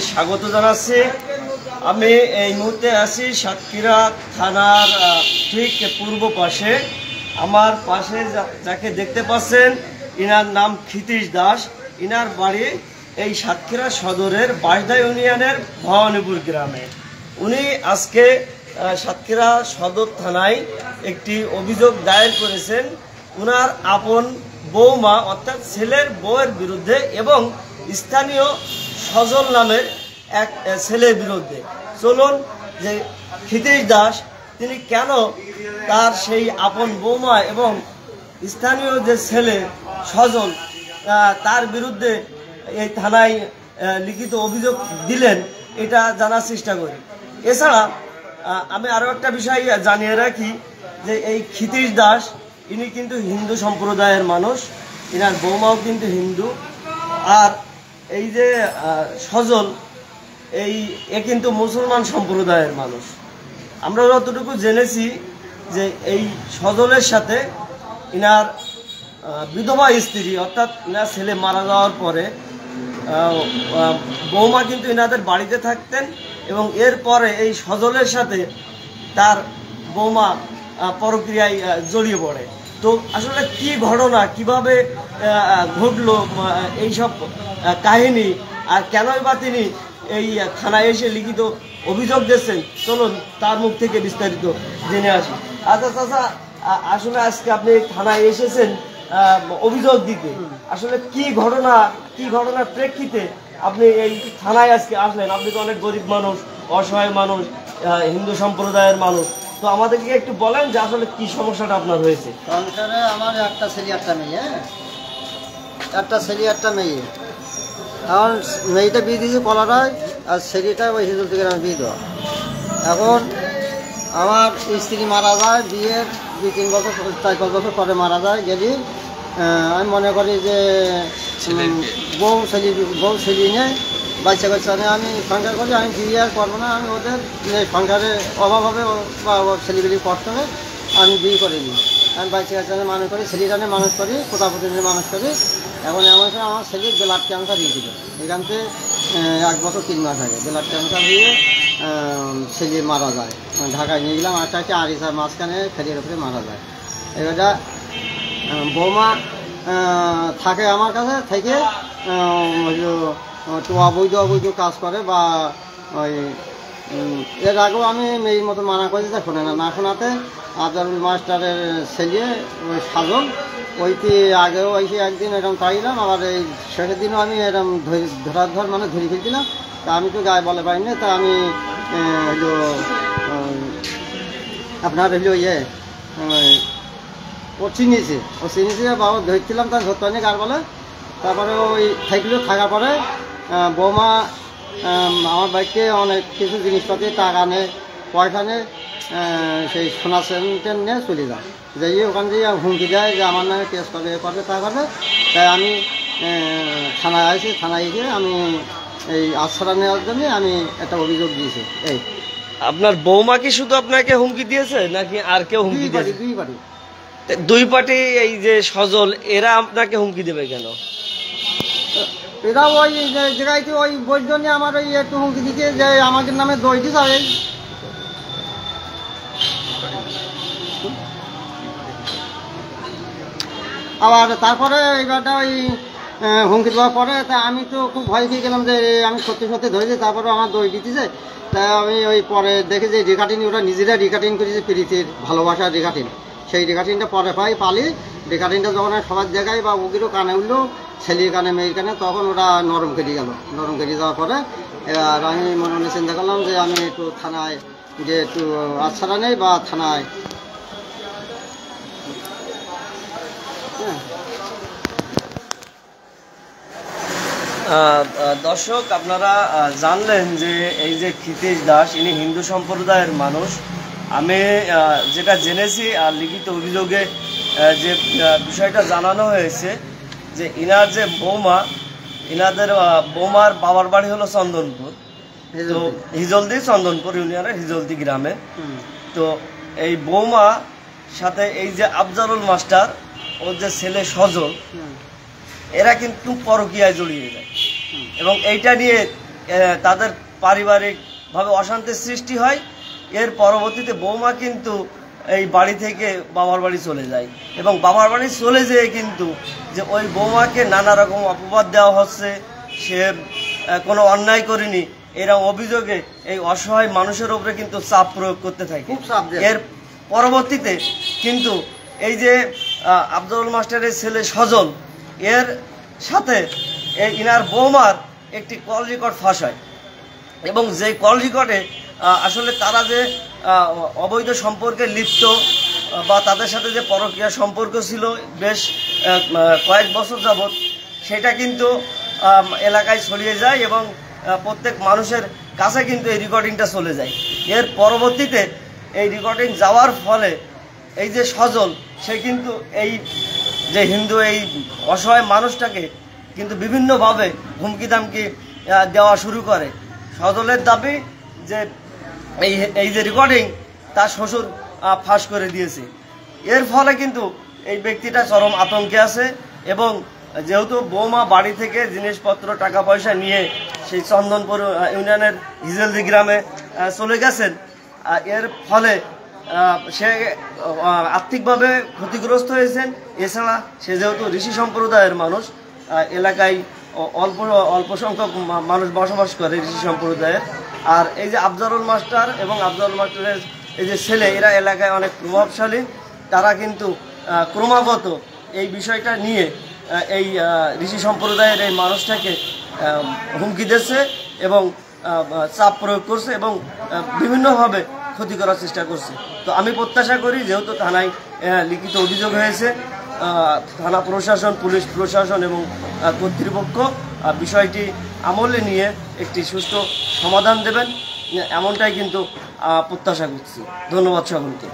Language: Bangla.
স্বাগত জানাচ্ছি। আমি এই মুহূর্তে আছি সাতক্ষীরা থানার ঠিক পূর্ব পাশে। আমার পাশে যাকে দেখতে পাচ্ছেন ইনার নাম ক্ষিতীশ দাস। ইনার বাড়ি এই সাতক্ষীরা সদরের বাঁশদা ইউনিয়নের ভবানীপুর গ্রামে। উনি আজকে সাতক্ষীরা সদর থানায় একটি অভিযোগ দায়ের করেছেন উনার আপন বৌমা অর্থাৎ ছেলের বউয়ের বিরুদ্ধে এবং স্থানীয় সজল নামের এক ছেলের বিরুদ্ধে। চলুন যে ক্ষিতীশ দাস তিনি কেন তার সেই আপন বৌমা এবং স্থানীয় যে ছেলে সজল তার বিরুদ্ধে এই থানায় লিখিত অভিযোগ দিলেন এটা জানার চেষ্টা করি। এছাড়া আমি আরও একটা বিষয় জানিয়ে রাখি যে এই ক্ষিতীশ দাস ইনি কিন্তু হিন্দু সম্প্রদায়ের মানুষ, ইনার বৌমাও কিন্তু হিন্দু। আর এই যে সজল এ কিন্তু মুসলমান সম্প্রদায়ের মানুষ। আমরা যতটুকু জেনেছি যে এই সজলের সাথে ইনার বিধবা স্ত্রী অর্থাৎ ইনার ছেলে মারা যাওয়ার পরে বৌমা কিন্তু ইনাদের বাড়িতে থাকতেন এবং এরপরে এই সজলের সাথে তার বৌমা পরক্রিয়ায় জড়িয়ে পড়ে। তো আসলে কি ঘটনা কিভাবে ঘটলো এইসব কাহিনী আর কেনই বা তিনি এই থানায় এসে লিখিত অভিযোগ দিচ্ছেন, চলুন তার মুখ থেকে বিস্তারিত জেনে আসি। আচ্ছা চাচা, আসলে আজকে আপনি থানায় এসেছেন অভিযোগ দিতে, আসলে কি ঘটনার প্রেক্ষিতে আপনি এই থানায় আজকে আসলেন? আপনি তো অনেক গরিব মানুষ, অসহায় মানুষ, হিন্দু সম্প্রদায়ের মানুষ, তো আমাদেরকে একটু বলেন যে আসলে কি সমস্যাটা আপনার হয়েছে। সংসারে আমার একটা ছেলে একটা মেয়ে, এখন মেয়েটা বিয়ে দিয়েছে কলারায় আর ছেলেটা ওই হিজল থেকে আমি বিয়ে দেওয়া। এখন আমার স্ত্রী মারা যায়, বিয়ের 2-3 বছর 4-5 বছর পরে মারা যায়। গেলি আমি মনে করি যে বউ ছেলে নিয়ে বাচ্চা কাচ্চা নিয়ে আমি সংসার করি, আমি বিয়ে আর করবো না, আমি ওদের সংসারে অভাব হবে বা ছেলেগুলি কষ্ট হবে, আমি বিয়ে করে নিই। আমি বাচ্চা কাচ্চা নিয়ে মানুষ করি, ছেলেটা নিয়ে মানুষ করি, পোতাপুতি নিয়ে মানুষ করি। এখন এমন সময় আমার ছেলের ব্লাড ক্যান্সার দিয়েছিল, এখান থেকে 1 বছর 3 মাস আগে ব্লাড ক্যান্সার দিয়ে ছেলে মারা যায়। ঢাকায় নিয়ে গেলাম, আটটাকে আরিসার মাঝখানে ফেরির উপরে মারা যায়। এবারটা বৌমা থাকে আমার কাছে থেকে তো অবৈধ কাজ করে বা ওই এর আগেও আমি মেয়ের মতো মানা করেছি, তা শোনে না শোনাতে আজহারুল মাস্টারের ছেলে ওই সাজল ওইটি আগেও এসে একদিন এরকম তাইলাম, আবার এই শেষের দিনও আমি এরকম ধরে ফেলছিলাম। তা আমি তো গায়ে বলে পাইনি, তা আমি হলো আপনার হলো ও চিনিয়েছে বাবা ধরছিলাম, তার ধরতে হয়নি গার বলে। তারপরে ওই থাকার পরে বৌমা আমার বাড়িতে অনেক কিছু জিনিসপাতি টাকা নেয়, পয়সা নেয়, সেই সোনা চেন নিয়ে চলে যায়। যাই ওখান থেকে হুমকি দেয় যে আমার নামে কেস করবে, তা করবে। তাই আমি থানায় আসি, থানায় গিয়ে আমি এই আশ্রয় নেওয়ার জন্য আমি একটা অভিযোগ দিয়েছি। এই আপনার বৌমা কি শুধু আপনাকে হুমকি দিয়েছে নাকি আর কেউ হুমকি দিয়েছে? দুই পার্টি এই যে সজল এরা আপনাকে হুমকি দেবে কেন? এরা ওই জায়গায় ওই বইয়ের জন্য আমার ওই একটু হুমকি দিচ্ছে যে আমাদের নামে দই দিতে হবে। আবার তারপরে এইবারটা ওই হুমকি দেওয়ার পরে তা আমি তো খুব ভয় খেয়ে গেলাম যে আমি সত্যি ধরেছি। তারপরে আমার দই দিতেছে, তাই আমি ওই পরে দেখি যে রেকার্ডিং ওরা নিজেরা রেকার্ডিং করেছে, প্রীতির ভালোবাসার রেকার্ডিং। সেই রেকার্ডিংটা পরে পালি রেকার্ডিংটা যখন সবার জায়গায় বা ওগুলো কানে উঠলো, ছেলের কানে মেয়ের কানে, তখন ওরা নরম কেটে গেল। নরম কেটে যাওয়ার পরে এবার আমি মনে চিন্তা করলাম যে আমি একটু থানায় যে একটু আশ্রয় নেই বা থানায়। দর্শক, আপনারা জানলেন যে এই যে ক্ষিতীশ দাস ইনি হিন্দু সম্প্রদায়ের মানুষ। আমি যেটা জেনেছি আর লিখিত অভিযোগে যে বিষয়টা জানানো হয়েছে যে ইনার যে বৌমা, ইনাদের বৌমার বাবার বাড়ি হলো চন্দনপুর, তো হিজলদি চন্দনপুর ইউনিয়নের হিজলদি গ্রামে। তো এই বৌমা সাথে এই যে আফজালুল মাস্টার ওর যে ছেলে সজল, এরা কিন্তু পরকীয়ায় জড়িয়ে যায় এবং এইটা নিয়ে তাদের পারিবারিকভাবে অশান্তির সৃষ্টি হয়। এর পরবর্তীতে বৌমা কিন্তু এই বাড়ি থেকে বাবার বাড়ি চলে যায় এবং বাবার বাড়ি চলে যেয়ে কিন্তু যে ওই বৌমাকে নানা রকম অপবাদ দেওয়া হচ্ছে, সে কোনো অন্যায় করেনি, এরকম অভিযোগে এই অসহায় মানুষের উপরে কিন্তু চাপ প্রয়োগ করতে থাকে। এর পরবর্তীতে কিন্তু এই যে আফজালুল মাস্টারের ছেলে সজল, এর সাথে এই ইনার বৌমার একটি কল রেকর্ড ফাঁস হয় এবং যে কল রেকর্ডে আসলে তারা যে অবৈধ সম্পর্কে লিপ্ত বা তাদের সাথে যে পরকীয়া সম্পর্ক ছিল বেশ কয়েক বছর যাবৎ, সেটা কিন্তু এলাকায় ছড়িয়ে যায় এবং প্রত্যেক মানুষের কাছে কিন্তু এই রেকর্ডিংটা চলে যায়। এর পরবর্তীতে এই রেকর্ডিং যাওয়ার ফলে এই যে সজল, সে কিন্তু এই যে হিন্দু এই অসহায় মানুষটাকে কিন্তু বিভিন্নভাবে হুমকি দামকি দেওয়া শুরু করে। সজলের দাবি যে এই যে রেকর্ডিং তার শ্বশুর ফাঁস করে দিয়েছে। এর ফলে কিন্তু এই ব্যক্তিটা চরম আতঙ্কে আছে এবং যেহেতু বৌমা বাড়ি থেকে জিনিসপত্র টাকা পয়সা নিয়ে সেই চন্দনপুর ইউনিয়নের হিজলদি গ্রামে চলে গেছেন, এর ফলে সে আর্থিকভাবে ক্ষতিগ্রস্ত হয়েছেন। এছাড়া সে যেহেতু ঋষি সম্প্রদায়ের মানুষ, এলাকায় অল্প সংখ্যক মানুষ বসবাস করে ঋষি সম্প্রদায়ের, আর এই যে আফজালুল মাস্টার এবং আফজালুল মাস্টারের এই যে ছেলে, এরা এলাকায় অনেক প্রভাবশালী। তারা কিন্তু ক্রমাগত এই বিষয়টা নিয়ে এই ঋষি সম্প্রদায়ের এই মানুষটাকে হুমকি দিচ্ছে এবং চাপ প্রয়োগ করছে এবং বিভিন্নভাবে ক্ষতি করার চেষ্টা করছে। তো আমি প্রত্যাশা করি, যেহেতু থানায় লিখিত অভিযোগ হয়েছে, থানা প্রশাসন, পুলিশ প্রশাসন এবং কর্তৃপক্ষ বিষয়টি আমলে নিয়ে একটি সুষ্ঠু সমাধান দেবেন, এমনটাই কিন্তু প্রত্যাশা করছি। ধন্যবাদ সকলকে।